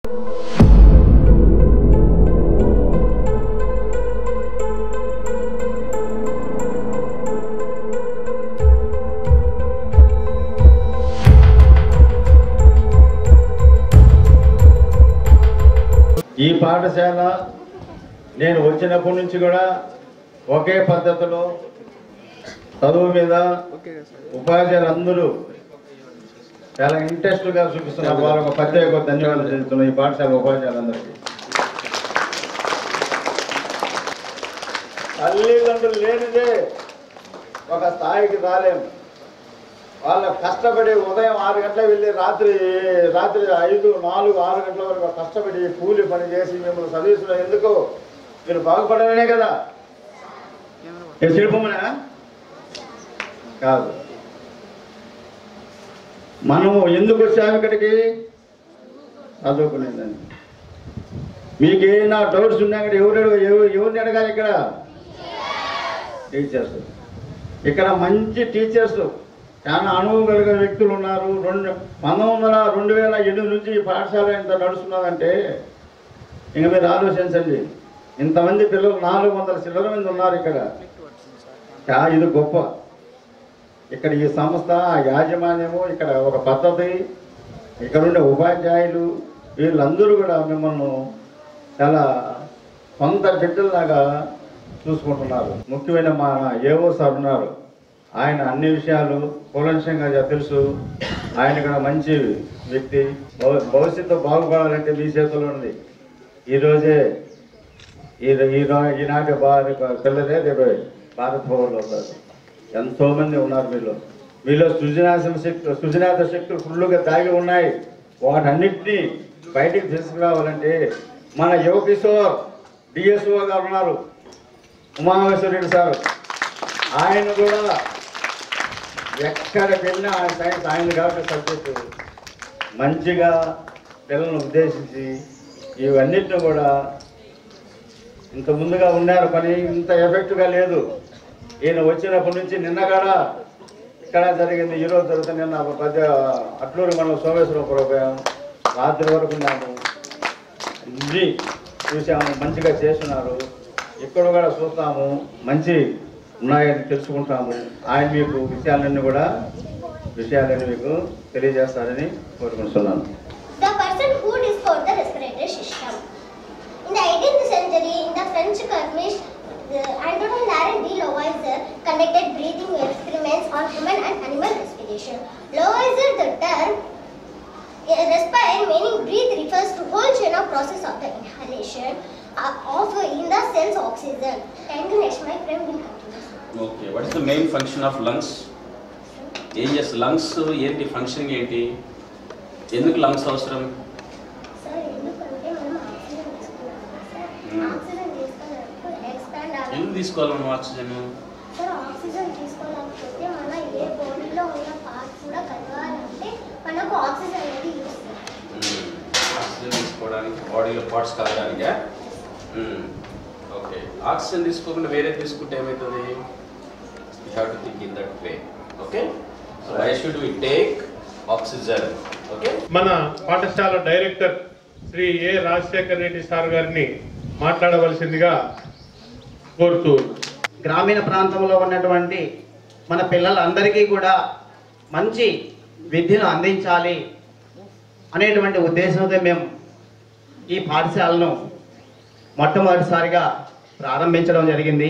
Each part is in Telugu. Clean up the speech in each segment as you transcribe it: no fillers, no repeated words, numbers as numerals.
ఈ పాఠశాల నేను వచ్చినప్పటి నుంచి కూడా ఒకే పద్ధతిలో చదువు మీద ఉపాధ్యాయులు అందరూ చాలా ఇంట్రెస్ట్గా చూపిస్తున్నారు. వాళ్ళకు ప్రత్యేక ధన్యవాదాలు తెలుస్తున్నాయి ఈ పాఠశాల ఉపాధ్యాయులందరికీ. తల్లిదండ్రులు లేనిదే ఒక స్థాయికి రాలేము. వాళ్ళ కష్టపడి ఉదయం 6 గంటలకు వెళ్ళి రాత్రి 5, 4, 6 గంటల వరకు కష్టపడి కూలి పని చేసి మిమ్మల్ని చదివించడం ఎందుకు? మీరు బాగుపడమే కదా. చెడుపమనా కాదు. మనం ఎందుకు వచ్చాము ఇక్కడికి? చదువుకునేదాన్ని. మీకు ఏమైనా డౌట్స్ ఉన్నా ఇక్కడ ఎవరిని అడగాలి? ఇక్కడ టీచర్స్. ఇక్కడ మంచి టీచర్స్, చాలా అనుభవం కలిగిన వ్యక్తులు ఉన్నారు. 2008 నుంచి ఈ పాఠశాల ఇంత నడుస్తున్నదంటే ఇంక మీరు ఆలోచించండి. ఇంతమంది పిల్లలు 400 చిల్లర మంది ఉన్నారు ఇక్కడ. ఇది గొప్ప. ఇక్కడ ఈ సంస్థ యాజమాన్యము, ఇక్కడ ఒక పద్ధతి, ఇక్కడ ఉండే ఉపాధ్యాయులు వీళ్ళందరూ కూడా మిమ్మల్ని చాలా సొంత బిడ్డల్లాగా చూసుకుంటున్నారు. ముఖ్యమైన మా ఏవో సార్ ఉన్నారు. ఆయన అన్ని విషయాలు కూలంకషంగా తెలుసు. ఆయన కూడా మంచి వ్యక్తి. భవిష్యత్తు బాగుపడాలంటే మీ చేతుల్లో ఉంది. ఈరోజే ఈనాటి పిల్లలే రేపు భారత పౌరులు అవుతారు. ఎంతోమంది ఉన్నారు మీలో సృజనాత్మక శక్తులు ఫుల్లుగా దాగి ఉన్నాయి. వాటన్నిటినీ బయటికి తీసుకురావాలంటే మన యువ కిషోర్ డిఎస్ఓ గారు ఉన్నారు, ఉమామేశ్వరరెడ్డి సార్. ఆయన కూడా ఎక్కడికి వెళ్ళినా ఆయన సైన్స్ ఆయన కాబట్టి సబ్జెక్టు మంచిగా పిల్లలను ఉద్దేశించి ఇవన్నిటిని కూడా ఇంత ముందుగా ఉన్నారు. పని ఇంత ఎఫెక్ట్గా లేదు. ఈయన వచ్చినప్పటి నుంచి నిన్న కూడా ఇక్కడ జరిగింది, ఈరోజు జరుగుతుంది. నిన్న అట్లూరు మనం సోమేశ్వరపురం పోయాము, రాత్రి వరకు ఉన్నాము, అన్నీ చూసాము. మంచిగా చేస్తున్నారు. ఇక్కడ కూడా చూస్తాము, మంచి ఉన్నాయని తెలుసుకుంటాము. ఆయన మీకు విషయాలన్నీ మీకు తెలియజేస్తారని కోరుకుంటున్నాను. The person who discovered the respiratory system. In the 18th century, in the French chemist Antoine Laurent de Lavoisier conducted breathing experiments on human and animal respiration. Lavoisier, the term respire meaning breathe refers to whole chain of process of the inhalation of in the cells oxygen. And next my friend will continue. Okay, what is the main function of lungs? Yes, lungs ఏంటి ఫంక్షన్ ఏంటి? ఎందుకు లంగ్స్ అవసరం? సార్ ఎందుకంటే మనం ఆక్సిజన్ తీసుకున్నాం. ఆక్సిజన్ తీసుకోవాలంటే ఎక్స్పాండ్ అవ్వాలి. ఎందుకు తీసుకోవాలి మనం ఆక్సిజన్? సార్ ఆక్సిజన్ తీసుకోవాలంటే మన ఏ బాడీలో ఉన్న పార్ట్స్ కూడా కదలాలంటే మనకు ఆక్సిజన్ అనేది యూస్ చేయాలి. ఆక్సిజన్ తీసుకోవడానికి బాడీలో పార్ట్స్ కదలడానికా? ఓకే. ఆక్సిజన్ తీసుకోకుండా వేరే తీసుకుంటే ఏమవుతుంది? You have to think in that way. Okay, so why should we take oxygen? Okay. మన పాఠశాల director Shri A Rajasekhar Reddy sir గారిని మాట్లాడవలసిందిగా కోరుతూ, గ్రామీణ ప్రాంతంలో ఉన్నటువంటి మన పిల్లలందరికీ కూడా మంచి విద్యను అందించాలి అనేటువంటి ఉద్దేశంతో మేము ఈ పాఠశాలను మొట్టమొదటిసారిగా ప్రారంభించడం జరిగింది.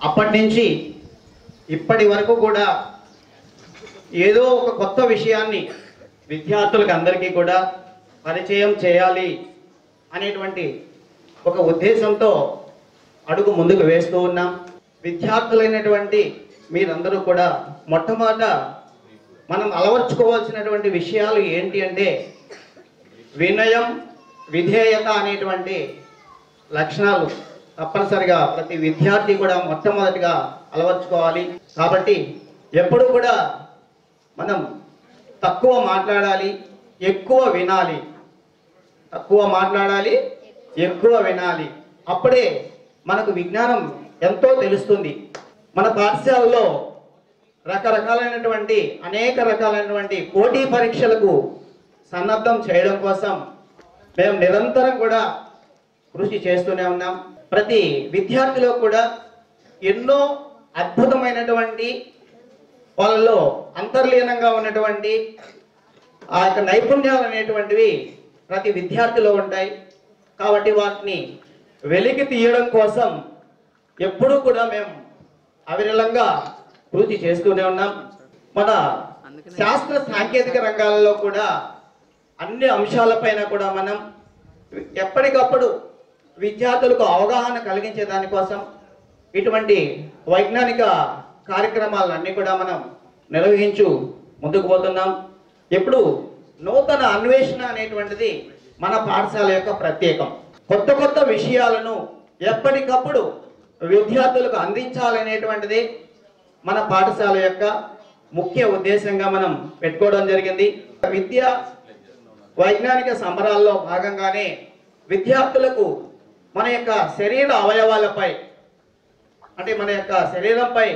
అప్పటి నుంచి ఇప్పటి వరకు కూడా ఏదో ఒక కొత్త విషయాన్ని విద్యార్థులకు అందరికీ కూడా పరిచయం చేయాలి అనేటువంటి ఒక ఉద్దేశంతో అడుగు ముందుకు వేస్తూ ఉన్నాం. విద్యార్థులైనటువంటి మీరందరూ కూడా మొట్టమొదట మనం అలవర్చుకోవాల్సినటువంటి విషయాలు ఏంటి అంటే వినయం, విధేయత అనేటువంటి లక్షణాలు తప్పనిసరిగా ప్రతి విద్యార్థి కూడా మొట్టమొదటిగా అలవర్చుకోవాలి. కాబట్టి ఎప్పుడు కూడా మనం తక్కువ మాట్లాడాలి, ఎక్కువ వినాలి. తక్కువ మాట్లాడాలి, ఎక్కువ వినాలి. అప్పుడే మనకు విజ్ఞానం ఎంతో తెలుస్తుంది. మన పాఠశాలలో అనేక రకాలైనటువంటి పోటీ పరీక్షలకు సన్నద్ధం చేయడం కోసం మేము నిరంతరం కూడా కృషి చేస్తూనే ఉన్నాం. ప్రతి విద్యార్థిలో కూడా ఎన్నో అద్భుతమైనటువంటి వాళ్ళలో అంతర్లీనంగా ఉన్నటువంటి ఆ యొక్క నైపుణ్యాలు అనేటువంటివి ప్రతి విద్యార్థిలో ఉంటాయి. కాబట్టి వాటిని వెలికి తీయడం కోసం ఎప్పుడూ కూడా మేము అవిరళంగా కృషి చేస్తూనే ఉన్నాం. మన శాస్త్ర సాంకేతిక రంగాలలో కూడా అన్ని అంశాలపైన కూడా మనం ఎప్పటికప్పుడు విద్యార్థులకు అవగాహన కలిగించే దానికోసం ఇటువంటి వైజ్ఞానిక కార్యక్రమాలన్నీ కూడా మనం నిర్వహించు ముందుకు పోతున్నాం. ఎప్పుడు నూతన అన్వేషణ అనేటువంటిది మన పాఠశాల యొక్క ప్రత్యేకం. కొత్త కొత్త విషయాలను ఎప్పటికప్పుడు విద్యార్థులకు అందించాలనేటువంటిది మన పాఠశాల యొక్క ముఖ్య ఉద్దేశంగా మనం పెట్టుకోవడం జరిగింది. విద్య వైజ్ఞానిక సంబరాల్లో భాగంగానే విద్యార్థులకు మన యొక్క శరీర అవయవాలపై అంటే మన యొక్క శరీరంపై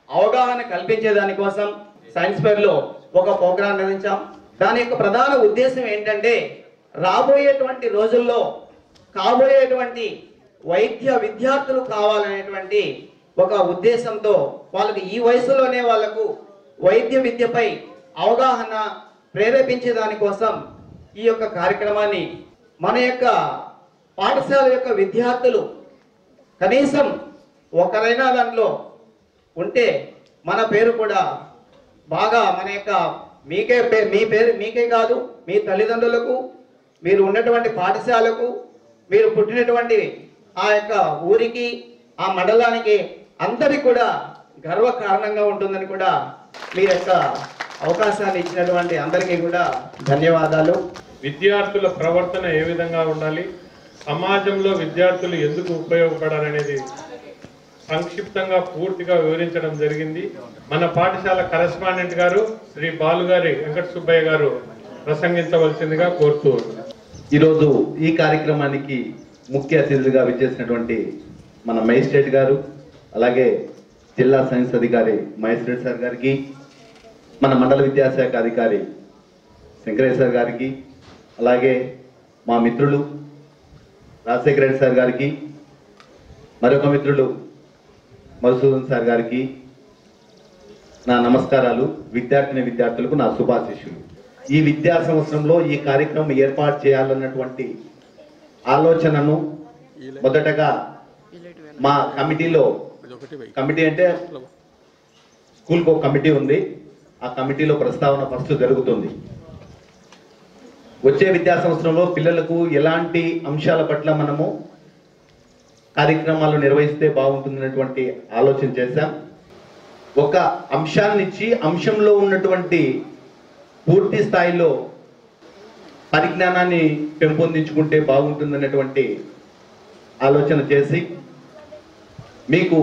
అవగాహన కల్పించే దానికోసం సైన్స్ ఫెయిర్లో ఒక ప్రోగ్రాం నిర్వహించాం. దాని యొక్క ప్రధాన ఉద్దేశం ఏంటంటే రాబోయేటువంటి రోజుల్లో కాబోయేటువంటి వైద్య విద్యార్థులు కావాలనేటువంటి ఒక ఉద్దేశంతో వాళ్ళకి ఈ వయసులోనే వాళ్ళకు వైద్య విద్యపై అవగాహన ప్రేరేపించే దానికోసం ఈ యొక్క కార్యక్రమాన్ని మన యొక్క పాఠశాల యొక్క విద్యార్థులు కనీసం ఒకరైనా దాంట్లో ఉంటే మన పేరు కూడా బాగా మన యొక్క మీ పేరు మీకే కాదు, మీ తల్లిదండ్రులకు, మీరు ఉన్నటువంటి పాఠశాలకు, మీరు పుట్టినటువంటి ఆ యొక్క ఊరికి, ఆ మండలానికి అందరికీ కూడా గర్వ కారణంగా ఉంటుందని కూడా మీ యొక్క అవకాశాన్ని ఇచ్చినటువంటి అందరికీ కూడా ధన్యవాదాలు. విద్యార్థుల ప్రవర్తన ఏ విధంగా ఉండాలి, సమాజంలో విద్యార్థులు ఎందుకు ఉపయోగపడాలనేది సంక్షిప్తంగా పూర్తిగా వివరించడం జరిగింది. మన పాఠశాల కరెస్పాండెంట్ గారు శ్రీ బాలుగారి వెంకట సుబ్బయ్య గారు ప్రసంగించవలసిందిగా కోరుతూ ఈరోజు ఈ కార్యక్రమానికి ముఖ్య అతిథులుగా విచ్చేసినటువంటి మన మేజిస్ట్రేట్ గారు, అలాగే జిల్లా సైన్స్ అధికారి మహేష్ రెడ్డి సార్ గారికి, మన మండల విద్యాశాఖ అధికారి శంకరయ్య సార్ గారికి, అలాగే మా మిత్రులు రాజశేఖర రెడ్డి సార్ గారికి, మరొక మిత్రులు మధుసూదన్ సార్ గారికి నా నమస్కారాలు. విద్యార్థులకు నా శుభాశీస్సులు. ఈ విద్యా సంవత్సరంలో ఈ కార్యక్రమం ఏర్పాటు చేయాలన్నటువంటి ఆలోచనను మొదటగా మా కమిటీలో, కమిటీ అంటే స్కూల్కి ఒక కమిటీ ఉంది, ఆ కమిటీలో ప్రస్తావన ఫస్ట్ జరుగుతుంది. వచ్చే విద్యా సంవత్సరంలో పిల్లలకు ఎలాంటి అంశాల పట్ల మనము కార్యక్రమాలు నిర్వహిస్తే బాగుంటుందనేటువంటి ఆలోచన చేశాం. ఒక అంశాన్ని ఇచ్చి అంశంలో ఉన్నటువంటి పూర్తి స్థాయిలో పరిజ్ఞానాన్ని పెంపొందించుకుంటే బాగుంటుందనేటువంటి ఆలోచన చేసి మీకు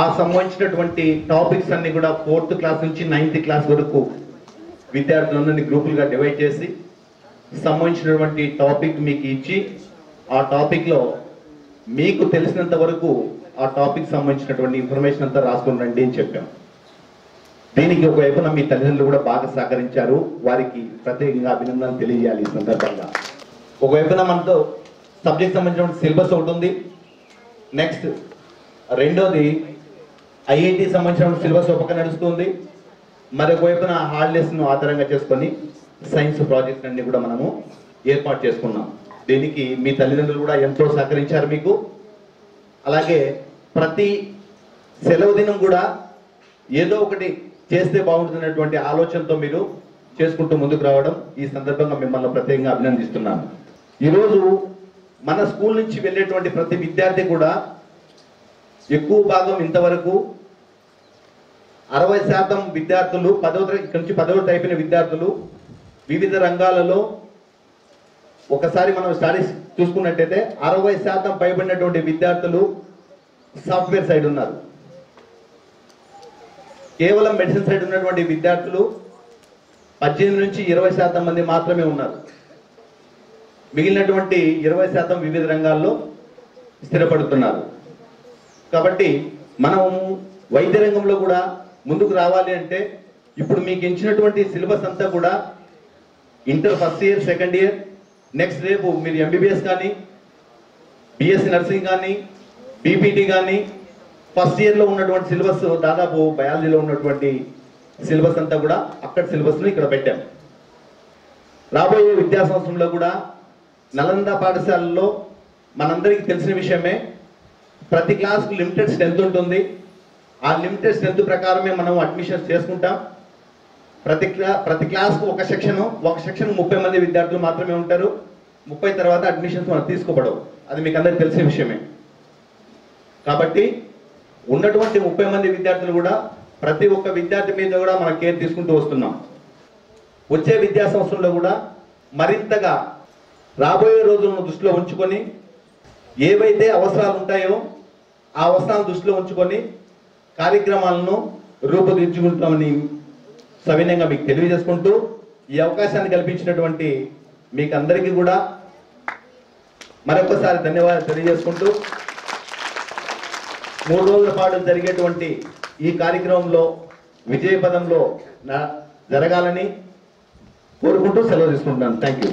ఆ సంబంధించినటువంటి టాపిక్స్ అన్ని కూడా 4th క్లాస్ నుంచి 9th క్లాస్ వరకు విద్యార్థులందరినీ గ్రూపులుగా డివైడ్ చేసి సంబంధించినటువంటి టాపిక్ మీకు ఇచ్చి ఆ టాపిక్లో మీకు తెలిసినంత వరకు ఆ టాపిక్ సంబంధించినటువంటి ఇన్ఫర్మేషన్ అంతా రాసుకుని రండి అని చెప్పాం. దీనికి ఒకవైపున మీ తల్లిదండ్రులు కూడా బాగా సహకరించారు, వారికి ప్రత్యేకంగా అభినందనలు తెలియజేయాలి ఈ సందర్భంగా. ఒకవైపున మనతో సబ్జెక్ట్ సంబంధించిన సిలబస్ ఒకటి ఉంది, నెక్స్ట్ రెండోది ఐఐటి సంబంధించిన సిలబస్ ఒక పక్క నడుస్తుంది, మరొక వైపున హాలిడేస్ను ఆధారంగా చేసుకొని సైన్స్ ప్రాజెక్ట్స్ అన్ని కూడా మనము ఏర్పాటు చేసుకున్నాం. దీనికి మీ తల్లిదండ్రులు కూడా ఎంతో సహకరించారు మీకు. అలాగే ప్రతి సెలవు దినం కూడా ఏదో ఒకటి చేస్తే బాగుంటున్నటువంటి ఆలోచనతో మీరు చేసుకుంటూ ముందుకు రావడం ఈ సందర్భంగా మిమ్మల్ని ప్రత్యేకంగా అభినందిస్తున్నాను. ఈరోజు మన స్కూల్ నుంచి వెళ్ళేటువంటి ప్రతి విద్యార్థి కూడా ఎక్కువ భాగం ఇంతవరకు 60% విద్యార్థులు ఇక్కడ నుంచి 10వ తరగతి అయిపోయిన విద్యార్థులు వివిధ రంగాలలో ఒకసారి మనం స్టడీస్ చూసుకున్నట్టయితే 60% పైబడినటువంటి విద్యార్థులు సాఫ్ట్వేర్ సైడ్ ఉన్నారు. కేవలం మెడిసిన్ సైడ్ ఉన్నటువంటి విద్యార్థులు 18 నుంచి 20% మంది మాత్రమే ఉన్నారు. మిగిలినటువంటి 20% వివిధ రంగాల్లో స్థిరపడుతున్నారు. కాబట్టి మనం వైద్య రంగంలో కూడా ముందుకు రావాలి అంటే ఇప్పుడు మీకు ఇచ్చినటువంటి సిలబస్ అంతా కూడా inter first year, second year, next రేపు మీరు ఎంబీబీఎస్ కానీ, బిఎస్సి నర్సింగ్ కానీ, బీపీటీ కానీ, ఫస్ట్ ఇయర్లో ఉన్నటువంటి సిలబస్ దాదాపు బయాలజీలో ఉన్నటువంటి సిలబస్ అంతా కూడా అక్కడ సిలబస్ను ఇక్కడ పెట్టాం. రాబోయే విద్యా సంవత్సరంలో కూడా నలంద పాఠశాలలో మనందరికీ తెలిసిన విషయమే, ప్రతి క్లాస్కి లిమిటెడ్ స్ట్రెంత్ ఉంటుంది. ఆ లిమిటెడ్ స్ట్రెంత్ ప్రకారమే మనం అడ్మిషన్స్ చేసుకుంటాం. ప్రతి క్లాస్కు ఒక సెక్షన్ 30 మంది విద్యార్థులు మాత్రమే ఉంటారు. 30 తర్వాత అడ్మిషన్స్ మనం తీసుకోబడవు. అది మీకు అందరికీ తెలిసిన విషయమే. కాబట్టి ఉన్నటువంటి 30 మంది విద్యార్థులు కూడా ప్రతి ఒక్క విద్యార్థి మీద కూడా మనం కేర్ తీసుకుంటూ వస్తున్నాం. వచ్చే విద్యా సంవత్సరంలో కూడా మరింతగా రాబోయే రోజులను దృష్టిలో ఉంచుకొని ఏవైతే అవసరాలు ఉంటాయో ఆ అవసరాలను దృష్టిలో ఉంచుకొని కార్యక్రమాలను రూపొందించుకుంటామని సవినయంగా మీకు తెలియజేసుకుంటూ, ఈ అవకాశాన్ని కల్పించినటువంటి మీకు అందరికీ కూడా మరొకసారి ధన్యవాదాలు తెలియజేసుకుంటూ 3 రోజుల పాటు జరిగేటువంటి ఈ కార్యక్రమంలో విజయపదంలో జరగాలని కోరుకుంటూ సెలవు తీసుకుంటున్నాను. Thank you.